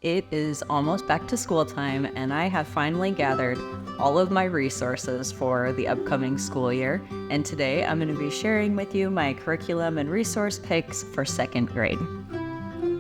It is almost back to school time, and I have finally gathered all of my resources for the upcoming school year. And today I'm going to be sharing with you my curriculum and resource picks for second grade.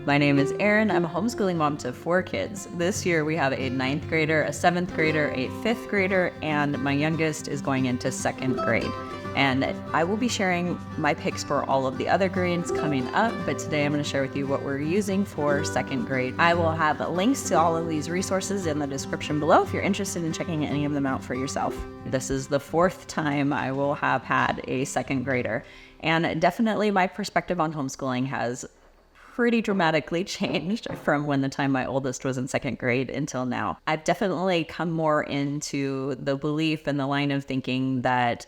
My name is Erin. I'm a homeschooling mom to 4 kids. This year we have a 9th grader, a 7th grader, a 5th grader, and my youngest is going into 2nd grade. And I will be sharing my picks for all of the other grades coming up, but today I'm going to share with you what we're using for 2nd grade. I will have links to all of these resources in the description below if you're interested in checking any of them out for yourself. This is the 4th time I will have had a 2nd grader, and definitely my perspective on homeschooling has pretty dramatically changed from when the time my oldest was in 2nd grade until now. I've definitely come more into the belief and the line of thinking that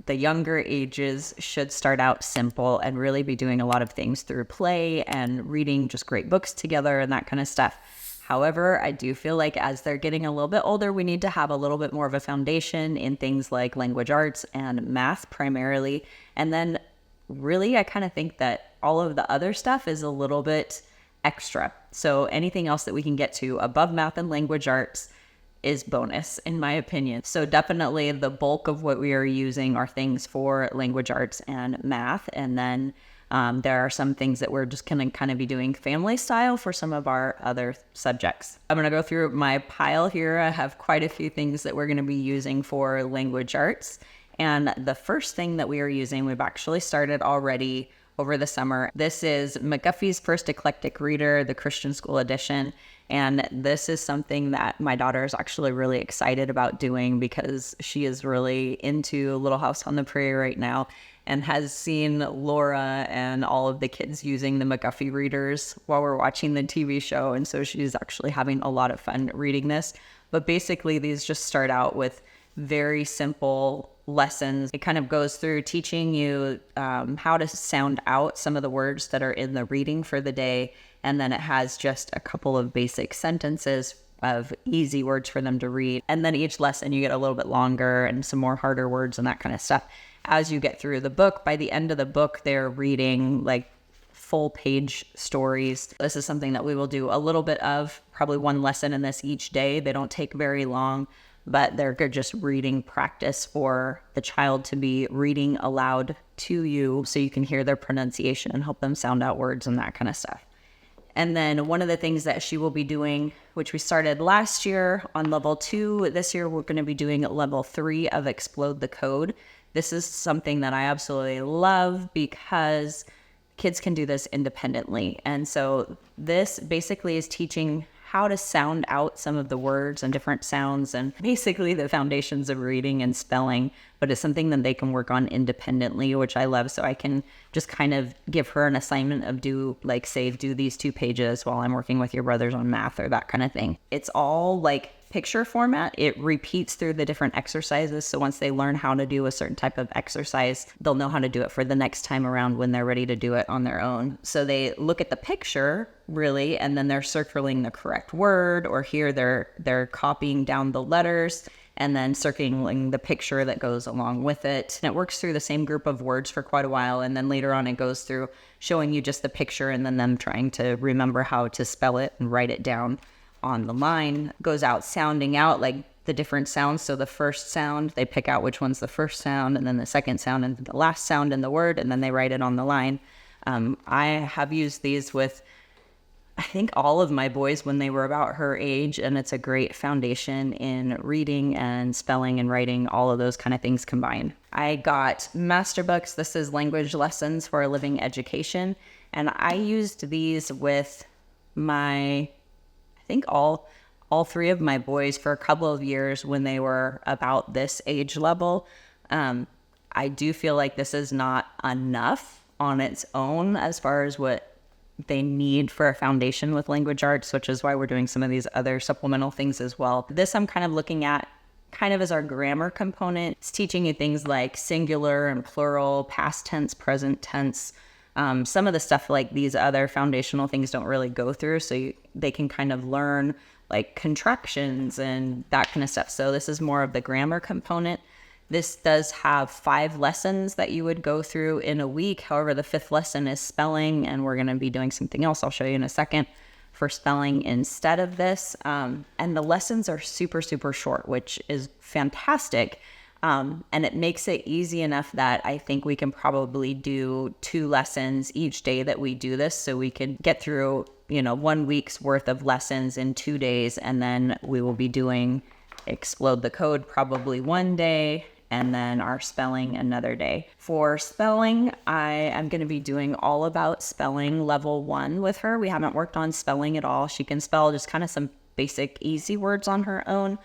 the younger ages should start out simple and really be doing a lot of things through play and reading just great books together and that kind of stuff. However, I do feel like as they're getting a little bit older, we need to have a little bit more of a foundation in things like language arts and math primarily. And then really, I kind of think that all of the other stuff is a little bit extra. So anything else that we can get to above math and language arts is bonus, in my opinion. So definitely the bulk of what we are using are things for language arts and math. And then there are some things that we're just going to kind of be doing family style for some of our other subjects. I'm going to go through my pile here. I have quite a few things that we're going to be using for language arts. And the first thing that we are using, we've actually started already over the summer. This is McGuffey's First Eclectic Reader, the Christian School edition. And this is something that my daughter is actually really excited about doing because she is really into Little House on the Prairie right now and has seen Laura and all of the kids using the McGuffey readers while we're watching the TV show. And so she's actually having a lot of fun reading this. But basically, these just start out with very simple lessons. It kind of goes through teaching you how to sound out some of the words that are in the reading for the day. And then it has just a couple of basic sentences of easy words for them to read. And then each lesson you get a little bit longer and some more harder words and that kind of stuff. As you get through the book, by the end of the book, they're reading like full page stories. This is something that we will do a little bit of, probably one lesson in this each day. They don't take very long, but they're good just reading practice for the child to be reading aloud to you so you can hear their pronunciation and help them sound out words and that kind of stuff. And then one of the things that she will be doing, which we started last year on level 2, this year we're going to be doing level 3 of Explode the Code. This is something that I absolutely love because kids can do this independently. And so this basically is teaching how to sound out some of the words and different sounds and basically the foundations of reading and spelling, but it's something that they can work on independently, which I love. So I can just kind of give her an assignment of do these 2 pages while I'm working with your brothers on math or that kind of thing. It's all like picture format. It repeats through the different exercises. So once they learn how to do a certain type of exercise, they'll know how to do it for the next time around when they're ready to do it on their own. So they look at the picture really, and then they're circling the correct word, or here they're copying down the letters and then circling the picture that goes along with it. And it works through the same group of words for quite a while. And then later on it goes through showing you just the picture and then them trying to remember how to spell it and write it down on the line. Goes out sounding out like the different sounds. So the first sound, they pick out which one's the first sound, and then the second sound and the last sound in the word, and then they write it on the line. I have used these with, I think, all of my boys when they were about her age, and it's a great foundation in reading and spelling and writing, all of those kind of things combined. I got master books. This is Language Lessons for a Living Education, and I used these with I think all 3 of my boys for a couple of years when they were about this age level. I do feel like this is not enough on its own as far as what they need for a foundation with language arts, which is why we're doing some of these other supplemental things as well. This I'm kind of looking at kind of as our grammar component. It's teaching you things like singular and plural, past tense, present tense. Some of the stuff like these other foundational things don't really go through, so they can kind of learn like contractions and that kind of stuff. So this is more of the grammar component. This does have 5 lessons that you would go through in a week. However, the 5th lesson is spelling, and we're going to be doing something else I'll show you in a second for spelling instead of this. And the lessons are super, super short, which is fantastic. And it makes it easy enough that I think we can probably do 2 lessons each day that we do this. So we could get through, 1 week's worth of lessons in 2 days. And then we will be doing Explode the Code probably one day, and then our spelling another day. For spelling, I am going to be doing all about spelling level 1 with her. We haven't worked on spelling at all. She can spell just kind of some basic easy words on her own,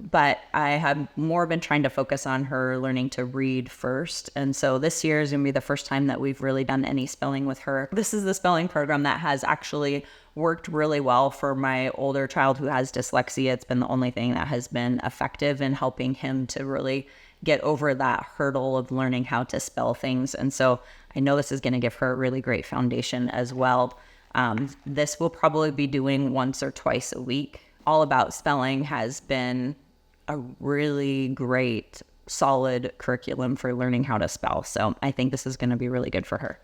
but I have more been trying to focus on her learning to read first. And so this year is going to be the first time that we've really done any spelling with her. This is the spelling program that has actually worked really well for my older child who has dyslexia. It's been the only thing that has been effective in helping him to really get over that hurdle of learning how to spell things. And so I know this is going to give her a really great foundation as well. This will probably be doing once or twice a week. All About Spelling has been a really great, solid curriculum for learning how to spell. So I think this is going to be really good for her.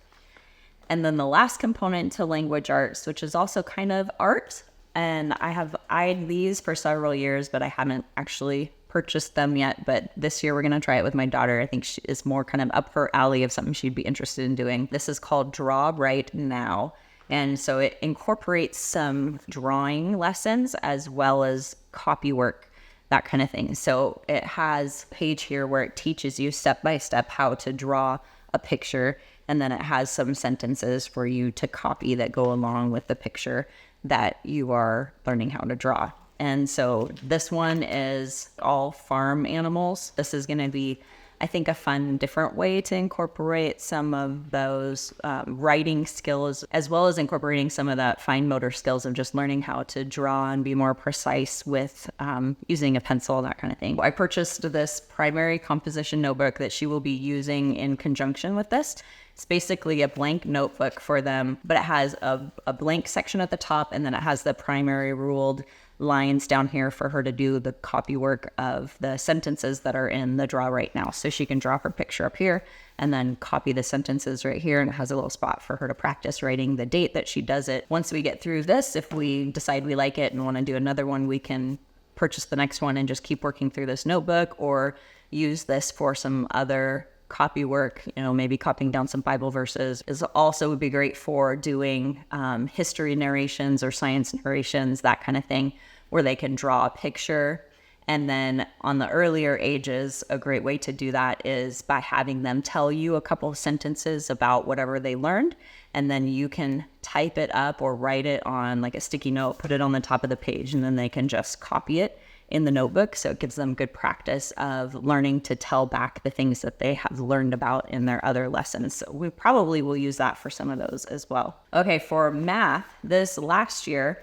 And then the last component to language arts, which is also kind of art. And I have eyed these for several years, but I haven't actually purchased them yet. But this year we're going to try it with my daughter. I think she is more kind of up her alley of something she'd be interested in doing. This is called Draw Right Now. And so it incorporates some drawing lessons as well as copy work, that kind of thing. So it has a page here where it teaches you step by step how to draw a picture. And then it has some sentences for you to copy that go along with the picture that you are learning how to draw. And so this one is all farm animals. This is going to be, I think, a fun, different way to incorporate some of those writing skills, as well as incorporating some of that fine motor skills of just learning how to draw and be more precise with using a pencil, that kind of thing. I purchased this primary composition notebook that she will be using in conjunction with this. It's basically a blank notebook for them, but it has a blank section at the top, and then it has the primary ruled lines down here for her to do the copy work of the sentences that are in the Draw Right Now. So she can draw her picture up here and then copy the sentences right here, and it has a little spot for her to practice writing the date that she does it. Once we get through this, if we decide we like it and want to do another one, we can purchase the next one and just keep working through this notebook, or use this for some other copy work, maybe copying down some Bible verses. Is also would be great for doing history narrations or science narrations, that kind of thing, where they can draw a picture. And then on the earlier ages, a great way to do that is by having them tell you a couple of sentences about whatever they learned, and then you can type it up or write it on like a sticky note, put it on the top of the page, and then they can just copy it in the notebook. So it gives them good practice of learning to tell back the things that they have learned about in their other lessons. So we probably will use that for some of those as well. Okay, for math, this last year,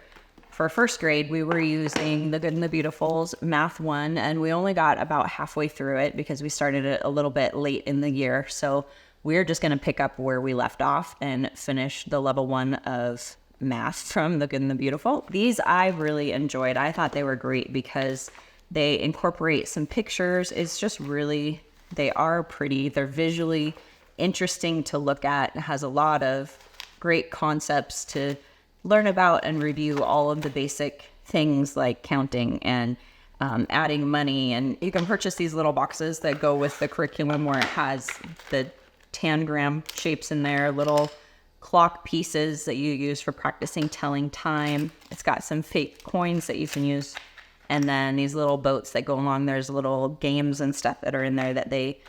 for first grade, we were using The Good and the Beautiful's Math 1, and we only got about halfway through it because we started it a little bit late in the year. So we're just going to pick up where we left off and finish the level 1 of math from The Good and the Beautiful. These I really enjoyed. I thought they were great because they incorporate some pictures. It's just really, they are pretty. They're visually interesting to look at. It has a lot of great concepts to learn about and review, all of the basic things like counting and adding money. And you can purchase these little boxes that go with the curriculum where it has the tangram shapes in there, little clock pieces that you use for practicing telling time. It's got some fake coins that you can use. And then these little boats that go along. There's little games and stuff that are in there that they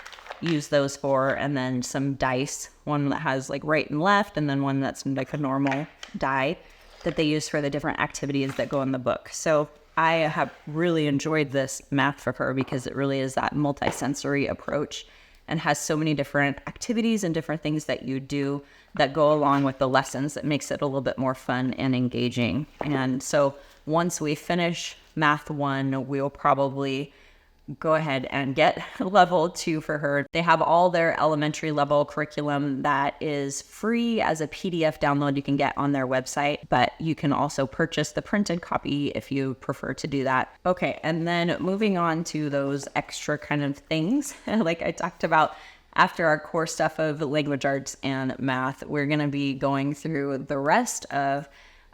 use those for. And then some dice, one that has like right and left, and then one that's like a normal die that they use for the different activities that go in the book. So I have really enjoyed this math for her because it really is that multisensory approach and has so many different activities and different things that you do that go along with the lessons that makes it a little bit more fun and engaging. And so once we finish Math 1, we'll probably go ahead and get level 2 for her. They have all their elementary level curriculum that is free as a PDF download you can get on their website, but you can also purchase the printed copy if you prefer to do that. Okay, and then moving on to those extra kind of things, like I talked about, after our core stuff of language arts and math, we're going to be going through the rest of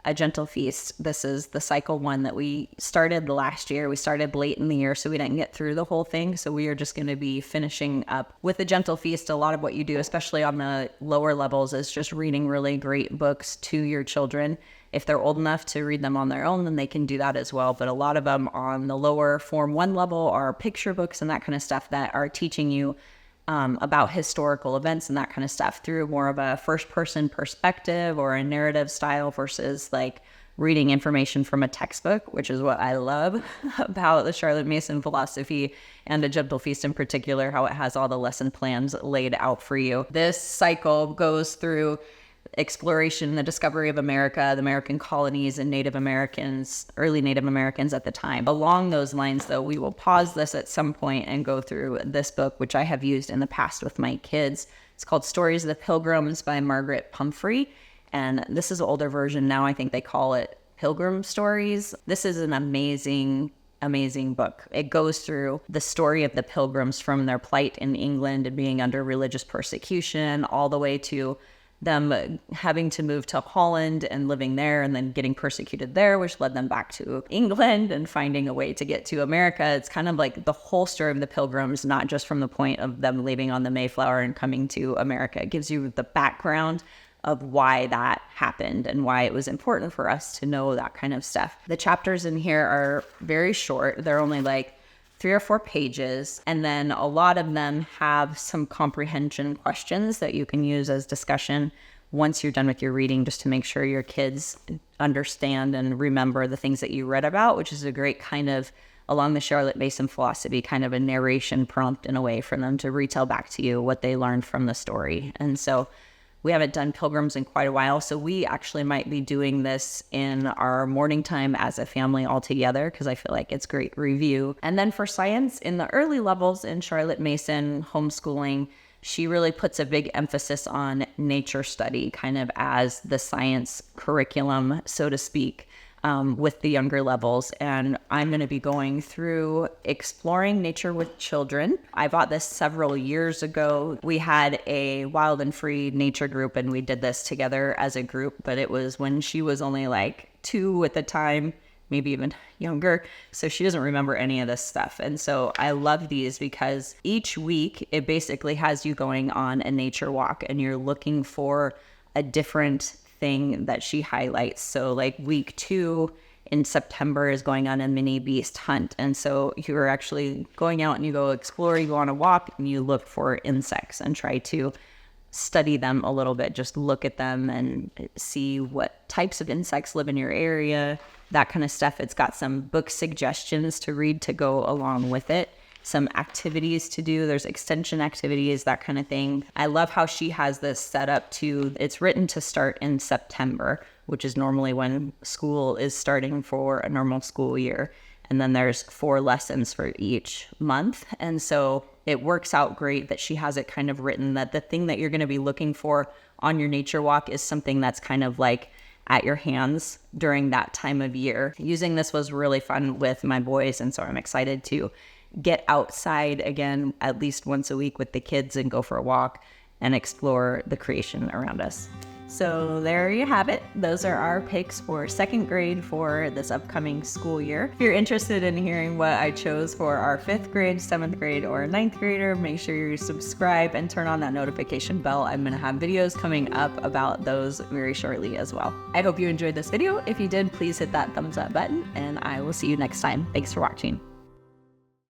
A Gentle Feast. This is the cycle one that we started last year. We started late in the year, so we didn't get through the whole thing. So we are just going to be finishing up with A Gentle Feast. A lot of what you do, especially on the lower levels, is just reading really great books to your children. If they're old enough to read them on their own, then they can do that as well. But a lot of them on the lower Form 1 level are picture books and that kind of stuff that are teaching you about historical events and that kind of stuff through more of a first-person perspective or a narrative style versus like reading information from a textbook, which is what I love about the Charlotte Mason philosophy and A Gentle Feast in particular, how it has all the lesson plans laid out for you. This cycle goes through exploration, the discovery of America, the American colonies, and Native Americans, early Native Americans at the time. Along those lines, though, we will pause this at some point and go through this book, which I have used in the past with my kids. It's called Stories of the Pilgrims by Margaret Pumphrey, and this is an older version. Now I think they call it Pilgrim Stories. This is an amazing book. It goes through the story of the Pilgrims from their plight in England and being under religious persecution all the way to them having to move to Holland and living there and then getting persecuted there, which led them back to England and finding a way to get to America. It's kind of like the whole story of the Pilgrims, not just from the point of them leaving on the Mayflower and coming to America. It gives you the background of why that happened and why it was important for us to know that kind of stuff. The chapters in here are very short. They're only like 3 or 4 pages, and then a lot of them have some comprehension questions that you can use as discussion once you're done with your reading, just to make sure your kids understand and remember the things that you read about, which is a great kind of, along the Charlotte Mason philosophy, kind of a narration prompt in a way for them to retell back to you what they learned from the story. And so we haven't done Pilgrims in quite a while, so we actually might be doing this in our morning time as a family all together, because I feel like it's great review. And then for science, in the early levels in Charlotte Mason homeschooling, she really puts a big emphasis on nature study, kind of as the science curriculum, so to speak, with the younger levels. And I'm going to be going through Exploring Nature with Children. I bought this several years ago. We had a wild and free nature group, and we did this together as a group, but it was when she was only like 2 at the time, maybe even younger. So she doesn't remember any of this stuff. And so I love these because each week it basically has you going on a nature walk and you're looking for a different thing that she highlights. So like week 2 in September is going on a mini beast hunt. And so you're actually going out and you go explore, you go on a walk and you look for insects and try to study them a little bit. Just look at them and see what types of insects live in your area, that kind of stuff. It's got some book suggestions to read to go along with it. Some activities to do. There's extension activities, that kind of thing. I love how she has this set up to, it's written to start in September, which is normally when school is starting for a normal school year. And then there's 4 lessons for each month. And so it works out great that she has it kind of written that the thing that you're going to be looking for on your nature walk is something that's kind of like at your hands during that time of year. Using this was really fun with my boys. And so I'm excited to get outside again at least once a week with the kids and go for a walk and explore the creation around us. So there you have it. Those are our picks for 2nd grade for this upcoming school year. If you're interested in hearing what I chose for our 5th grade, 7th grade, or 9th grader, make sure you subscribe and turn on that notification bell. I'm going to have videos coming up about those very shortly as well. I hope you enjoyed this video. If you did, please hit that thumbs up button and I will see you next time. Thanks for watching.